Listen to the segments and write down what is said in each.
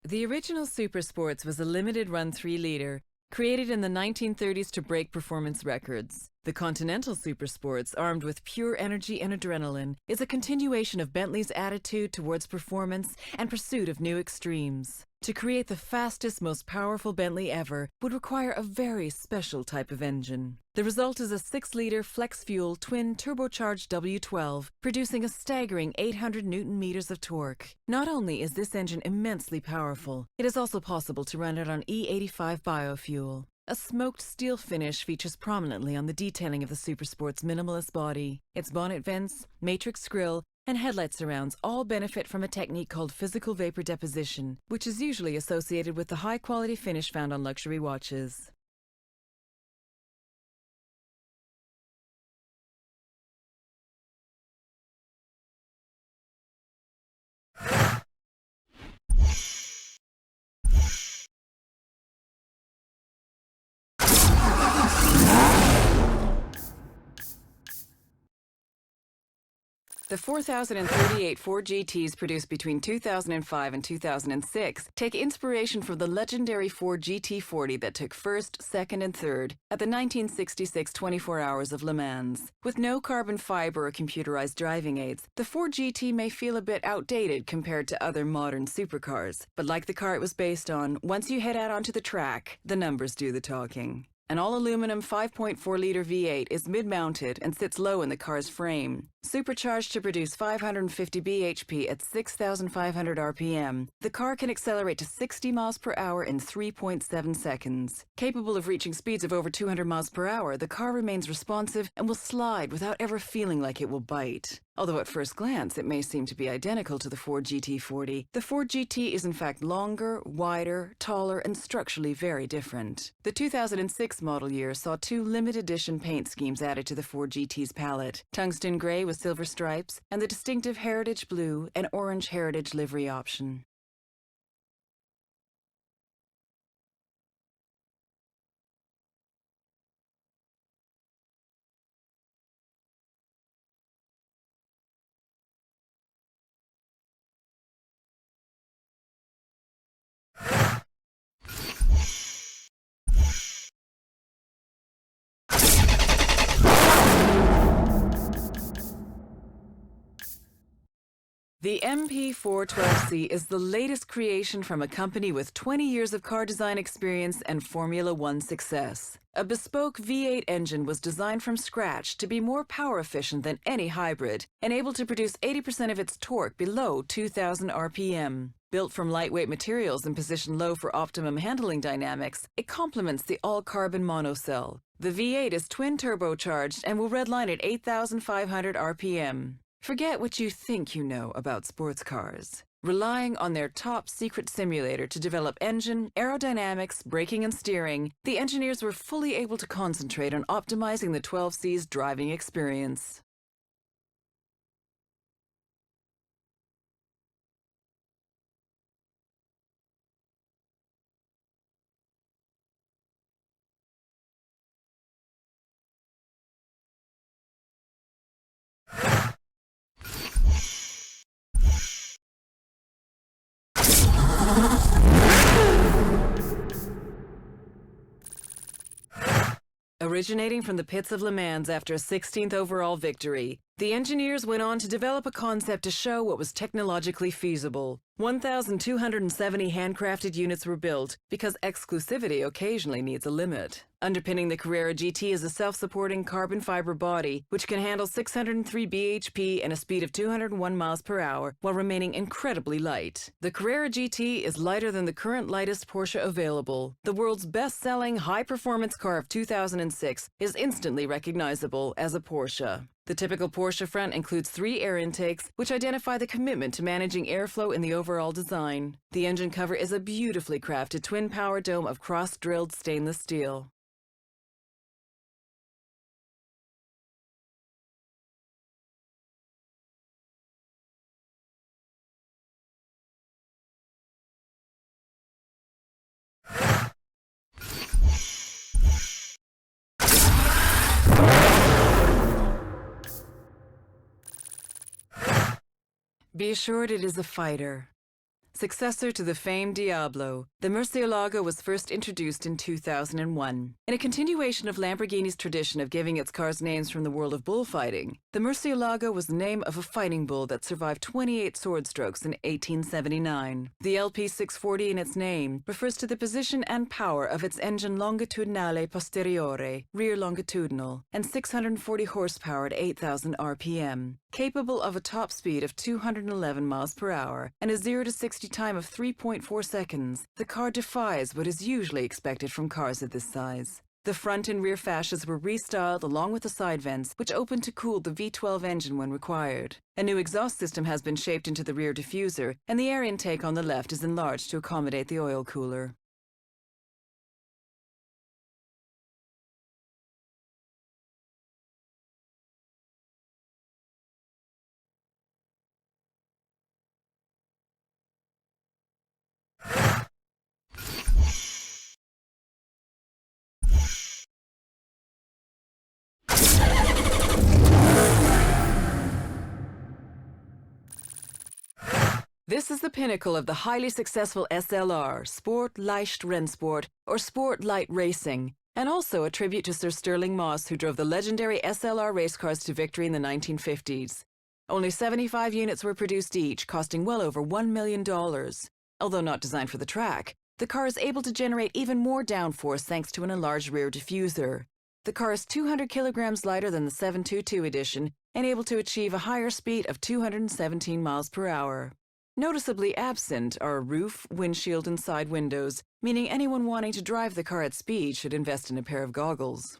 The original Super Sports was a limited-run 3-liter, created in the 1930s to break performance records. The Continental Super Sports, armed with pure energy and adrenaline, is a continuation of Bentley's attitude towards performance and pursuit of new extremes. To create the fastest, most powerful Bentley ever would require a very special type of engine. The result is a 6-liter flex-fuel twin turbocharged W12, producing a staggering 800 Newton-meters of torque. Not only is this engine immensely powerful, it is also possible to run it on E85 biofuel. A smoked steel finish features prominently on the detailing of the Super Sport's minimalist body. Its bonnet vents, matrix grille, and headlight surrounds all benefit from a technique called physical vapor deposition, which is usually associated with the high-quality finish found on luxury watches. The 4,038 Ford GTs produced between 2005 and 2006 take inspiration from the legendary Ford GT40 that took first, second, and third at the 1966 24 Hours of Le Mans. With no carbon fiber or computerized driving aids, the Ford GT may feel a bit outdated compared to other modern supercars. But like the car it was based on, once you head out onto the track, the numbers do the talking. An all-aluminum 5.4-liter V8 is mid-mounted and sits low in the car's frame. Supercharged to produce 550 bhp at 6,500 rpm, the car can accelerate to 60 miles per hour in 3.7 seconds. Capable of reaching speeds of over 200 miles per hour, the car remains responsive and will slide without ever feeling like it will bite. Although at first glance it may seem to be identical to the Ford GT40, the Ford GT is in fact longer, wider, taller, and structurally very different. The 2006 model year saw 2 limited edition paint schemes added to the Ford GT's palette: tungsten gray with silver stripes and the distinctive heritage blue and orange heritage livery option. The MP412C is the latest creation from a company with 20 years of car design experience and Formula One success. A bespoke V8 engine was designed from scratch to be more power efficient than any hybrid and able to produce 80% of its torque below 2,000 RPM. Built from lightweight materials and positioned low for optimum handling dynamics, it complements the all-carbon monocell. The V8 is twin turbocharged and will redline at 8,500 RPM. Forget what you think you know about sports cars. Relying on their top secret simulator to develop engine, aerodynamics, braking, and steering, the engineers were fully able to concentrate on optimizing the 12C's driving experience. Originating from the pits of Le Mans after a 16th overall victory, the engineers went on to develop a concept to show what was technologically feasible. 1,270 handcrafted units were built because exclusivity occasionally needs a limit. Underpinning the Carrera GT is a self-supporting carbon fiber body which can handle 603 bhp and a speed of 201 miles per hour while remaining incredibly light. The Carrera GT is lighter than the current lightest Porsche available. The world's best-selling high-performance car of 2006 is instantly recognizable as a Porsche. The typical Porsche front includes 3 air intakes, which identify the commitment to managing airflow in the overall design. The engine cover is a beautifully crafted twin-power dome of cross-drilled stainless steel. Be assured it is a fighter. Successor to the famed Diablo, the Murcielago was first introduced in 2001. In a continuation of Lamborghini's tradition of giving its cars names from the world of bullfighting, the Murcielago was the name of a fighting bull that survived 28 sword strokes in 1879. The LP640 in its name refers to the position and power of its engine longitudinale posteriore, rear longitudinal, and 640 horsepower at 8,000 RPM, capable of a top speed of 211 miles per hour and a 0 to 60 time of 3.4 seconds. The car defies what is usually expected from cars of this size. The front and rear fascias were restyled along with the side vents, which opened to cool the V12 engine when required. A new exhaust system has been shaped into the rear diffuser, and the air intake on the left is enlarged to accommodate the oil cooler. This is the pinnacle of the highly successful SLR, Sport Leicht Rennsport, or Sport Light Racing, and also a tribute to Sir Stirling Moss, who drove the legendary SLR race cars to victory in the 1950s. Only 75 units were produced each, costing well over $1 million. Although not designed for the track, the car is able to generate even more downforce thanks to an enlarged rear diffuser. The car is 200 kilograms lighter than the 722 edition and able to achieve a higher speed of 217 miles per hour. Noticeably absent are a roof, windshield, and side windows, meaning anyone wanting to drive the car at speed should invest in a pair of goggles.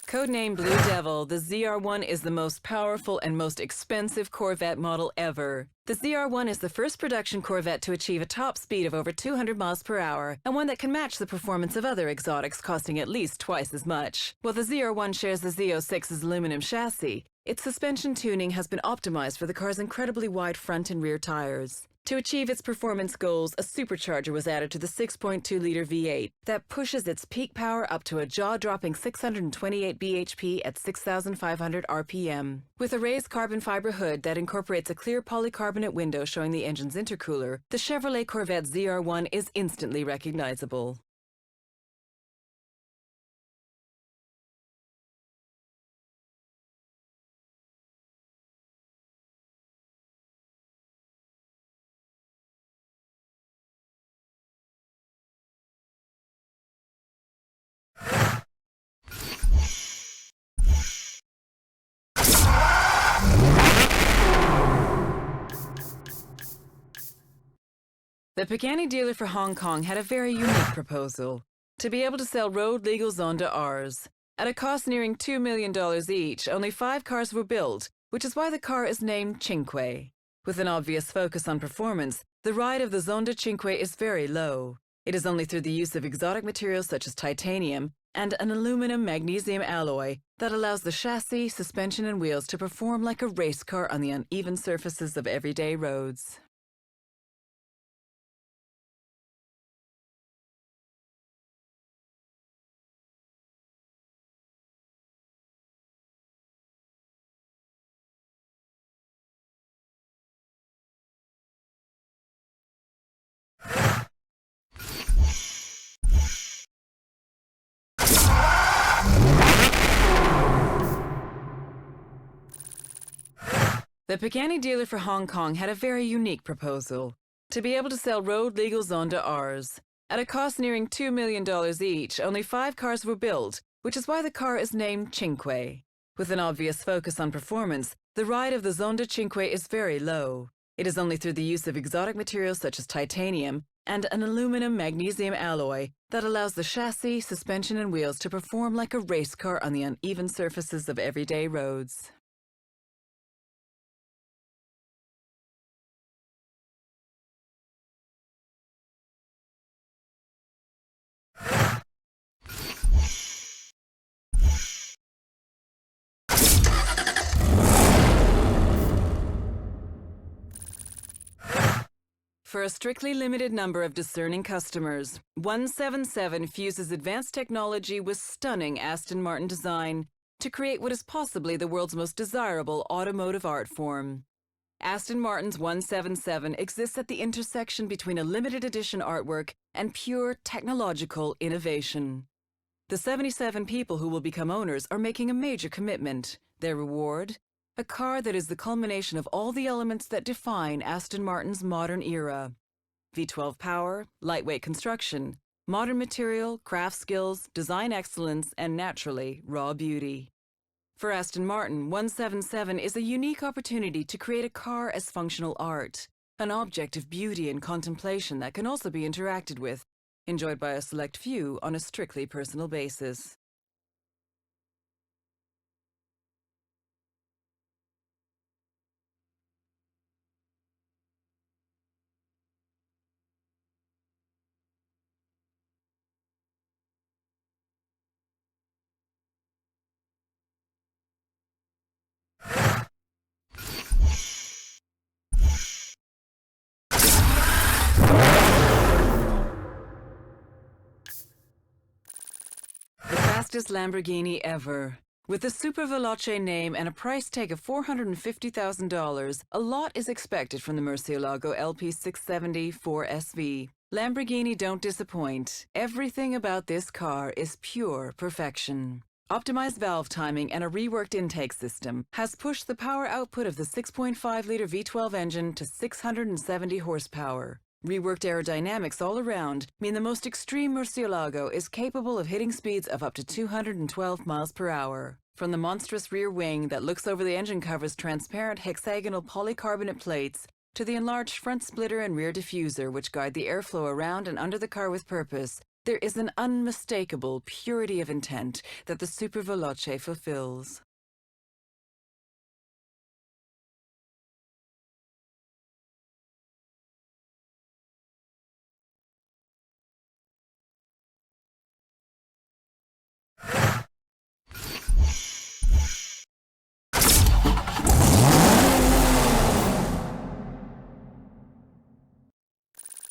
Codenamed Blue Devil, the ZR1 is the most powerful and most expensive Corvette model ever. The ZR1 is the first production Corvette to achieve a top speed of over 200 miles per hour, and one that can match the performance of other exotics costing at least twice as much. While the ZR1 shares the Z06's aluminum chassis, its suspension tuning has been optimized for the car's incredibly wide front and rear tires. To achieve its performance goals, a supercharger was added to the 6.2-liter V8 that pushes its peak power up to a jaw-dropping 628 bhp at 6,500 RPM. With a raised carbon fiber hood that incorporates a clear polycarbonate window showing the engine's intercooler, the Chevrolet Corvette ZR1 is instantly recognizable. The Pagani dealer for Hong Kong had a very unique proposal: to be able to sell road-legal Zonda Rs. At a cost nearing $2 million each, only 5 cars were built, which is why the car is named Cinque. With an obvious focus on performance, the ride of the Zonda Cinque is very low. It is only through the use of exotic materials such as titanium and an aluminum-magnesium alloy that allows the chassis, suspension, and wheels to perform like a race car on the uneven surfaces of everyday roads. The Pagani dealer for Hong Kong had a very unique proposal: to be able to sell road-legal Zonda Rs. At a cost nearing $2 million each, only 5 cars were built, which is why the car is named Cinque. With an obvious focus on performance, the ride of the Zonda Cinque is very low. It is only through the use of exotic materials such as titanium and an aluminum-magnesium alloy that allows the chassis, suspension, and wheels to perform like a race car on the uneven surfaces of everyday roads. For a strictly limited number of discerning customers, 177 fuses advanced technology with stunning Aston Martin design to create what is possibly the world's most desirable automotive art form. Aston Martin's 177 exists at the intersection between a limited edition artwork and pure technological innovation. The 77 people who will become owners are making a major commitment. Their reward? A car that is the culmination of all the elements that define Aston Martin's modern era. V12 power, lightweight construction, modern material, craft skills, design excellence, and naturally, raw beauty. For Aston Martin, 177 is a unique opportunity to create a car as functional art, an object of beauty and contemplation that can also be interacted with, enjoyed by a select few on a strictly personal basis. The fastest Lamborghini ever. With the Super Veloce name and a price tag of $450,000, a lot is expected from the Murcielago LP670 4SV. Lamborghini don't disappoint. Everything about this car is pure perfection. Optimized valve timing and a reworked intake system has pushed the power output of the 6.5-liter V12 engine to 670 horsepower. Reworked aerodynamics all around mean the most extreme Murcielago is capable of hitting speeds of up to 212 miles per hour. From the monstrous rear wing that looks over the engine cover's transparent hexagonal polycarbonate plates to the enlarged front splitter and rear diffuser which guide the airflow around and under the car with purpose, there is an unmistakable purity of intent that the Super Veloce fulfills.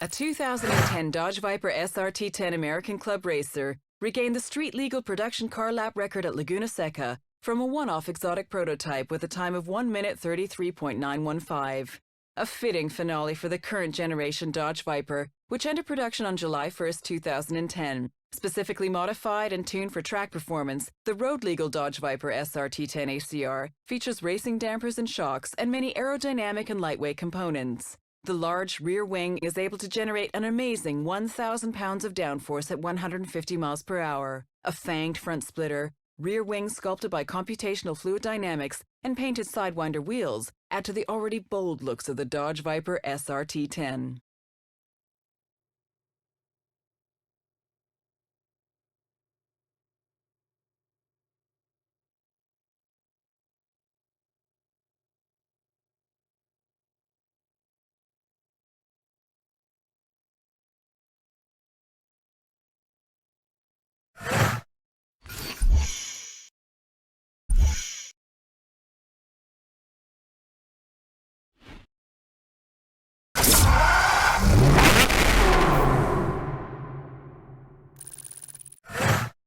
A 2010 Dodge Viper SRT10 American Club Racer regained the street-legal production car lap record at Laguna Seca from a one-off exotic prototype with a time of 1 minute 33.915. A fitting finale for the current generation Dodge Viper, which entered production on July 1, 2010. Specifically modified and tuned for track performance, the road-legal Dodge Viper SRT10 ACR features racing dampers and shocks and many aerodynamic and lightweight components. The large rear wing is able to generate an amazing 1,000 pounds of downforce at 150 miles per hour. A fanged front splitter, rear wing sculpted by computational fluid dynamics, and painted sidewinder wheels add to the already bold looks of the Dodge Viper SRT10.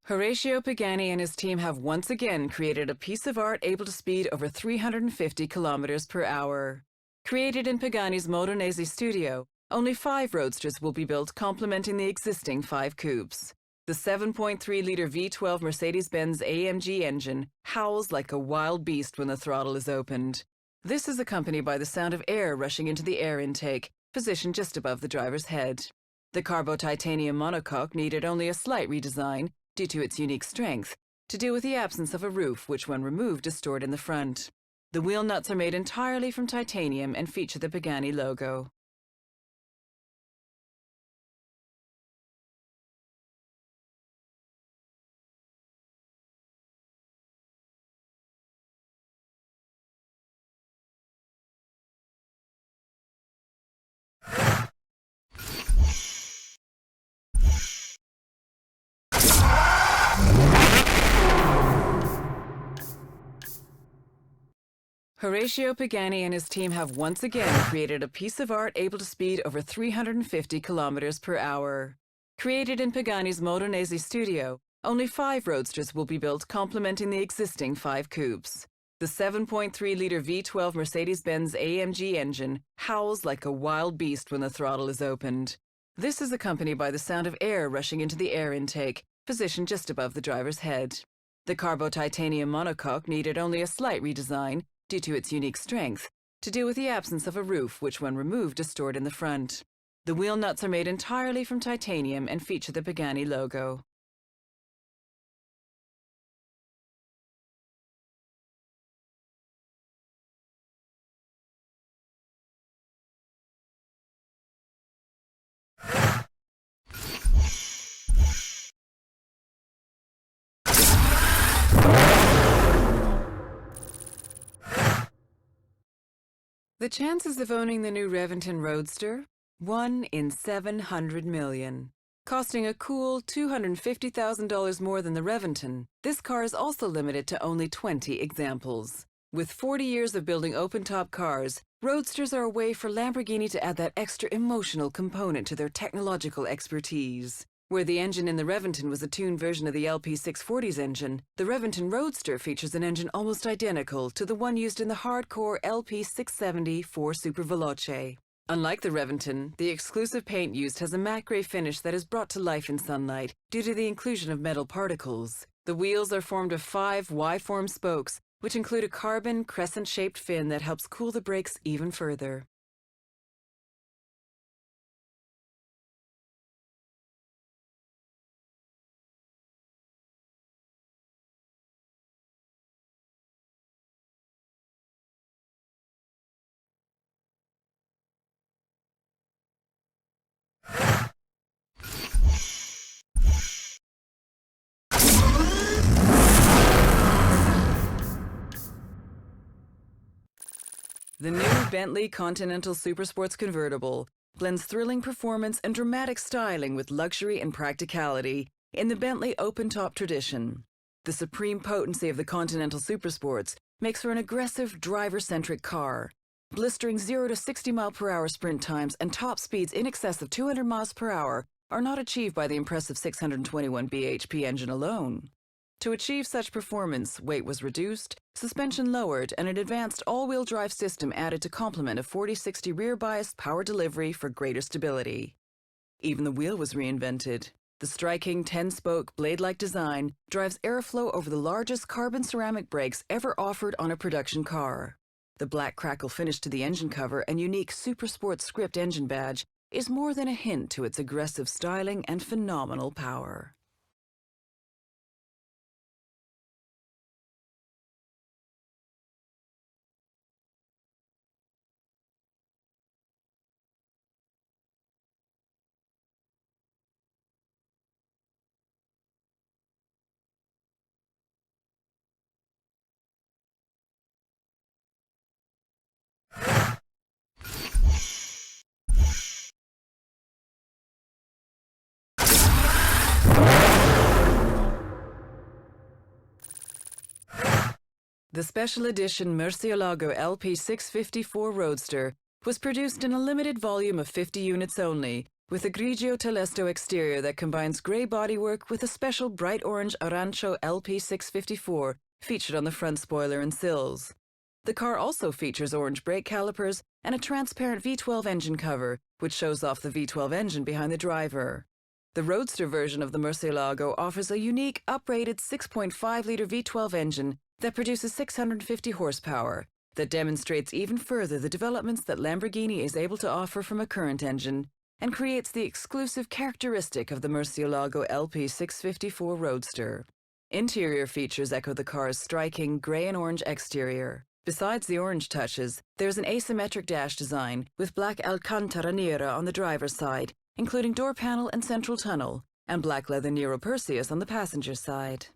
Horatio Pagani and his team have once again created a piece of art able to speed over 350 kilometers per hour. Created in Pagani's Modenese studio, only 5 roadsters will be built complementing the existing 5 coupes. The 7.3-liter V12 Mercedes-Benz AMG engine howls like a wild beast when the throttle is opened. This is accompanied by the sound of air rushing into the air intake, positioned just above the driver's head. The carbo-titanium monocoque needed only a slight redesign, due to its unique strength, to deal with the absence of a roof which when removed is stored in the front. The wheel nuts are made entirely from titanium and feature the Pagani logo. Horatio Pagani and his team have once again created a piece of art able to speed over 350 kilometers per hour. Created in Pagani's Modenese studio, only 5 roadsters will be built complementing the existing 5 coupes. The 7.3-liter V12 Mercedes-Benz AMG engine howls like a wild beast when the throttle is opened. This is accompanied by the sound of air rushing into the air intake, positioned just above the driver's head. The carbo-titanium monocoque needed only a slight redesign, due to its unique strength, to deal with the absence of a roof which when removed is stored in the front. The wheel nuts are made entirely from titanium and feature the Pagani logo. The chances of owning the new Reventon Roadster? 1 in 700 million. Costing a cool $250,000 more than the Reventon, this car is also limited to only 20 examples. With 40 years of building open-top cars, Roadsters are a way for Lamborghini to add that extra emotional component to their technological expertise. Where the engine in the Reventon was a tuned version of the LP640's engine, the Reventon Roadster features an engine almost identical to the one used in the hardcore LP670 4 Super Veloce. Unlike the Reventon, the exclusive paint used has a matte gray finish that is brought to life in sunlight due to the inclusion of metal particles. The wheels are formed of 5 Y-form spokes, which include a carbon crescent-shaped fin that helps cool the brakes even further. The new Bentley Continental Supersports convertible blends thrilling performance and dramatic styling with luxury and practicality in the Bentley open-top tradition. The supreme potency of the Continental Supersports makes for an aggressive, driver-centric car. Blistering 0 to 60 mph sprint times and top speeds in excess of 200 miles per hour are not achieved by the impressive 621 bhp engine alone. To achieve such performance, weight was reduced, suspension lowered, and an advanced all-wheel drive system added to complement a 40/60 rear-biased power delivery for greater stability. Even the wheel was reinvented. The striking 10-spoke blade-like design drives airflow over the largest carbon ceramic brakes ever offered on a production car. The black crackle finish to the engine cover and unique Supersport script engine badge is more than a hint to its aggressive styling and phenomenal power. The special edition Murcielago LP654 Roadster was produced in a limited volume of 50 units only, with a grigio telesto exterior that combines grey bodywork with a special bright orange Arancho LP654 featured on the front spoiler and sills. The car also features orange brake calipers and a transparent V12 engine cover, which shows off the V12 engine behind the driver. The Roadster version of the Murcielago offers a unique, uprated 6.5-litre V12 engine that produces 650 horsepower, that demonstrates even further the developments that Lamborghini is able to offer from a current engine, and creates the exclusive characteristic of the Murcielago LP654 Roadster. Interior features echo the car's striking grey and orange exterior. Besides the orange touches, there's an asymmetric dash design with black Alcantara Nera on the driver's side, including door panel and central tunnel, and black leather Nero Perseus on the passenger side.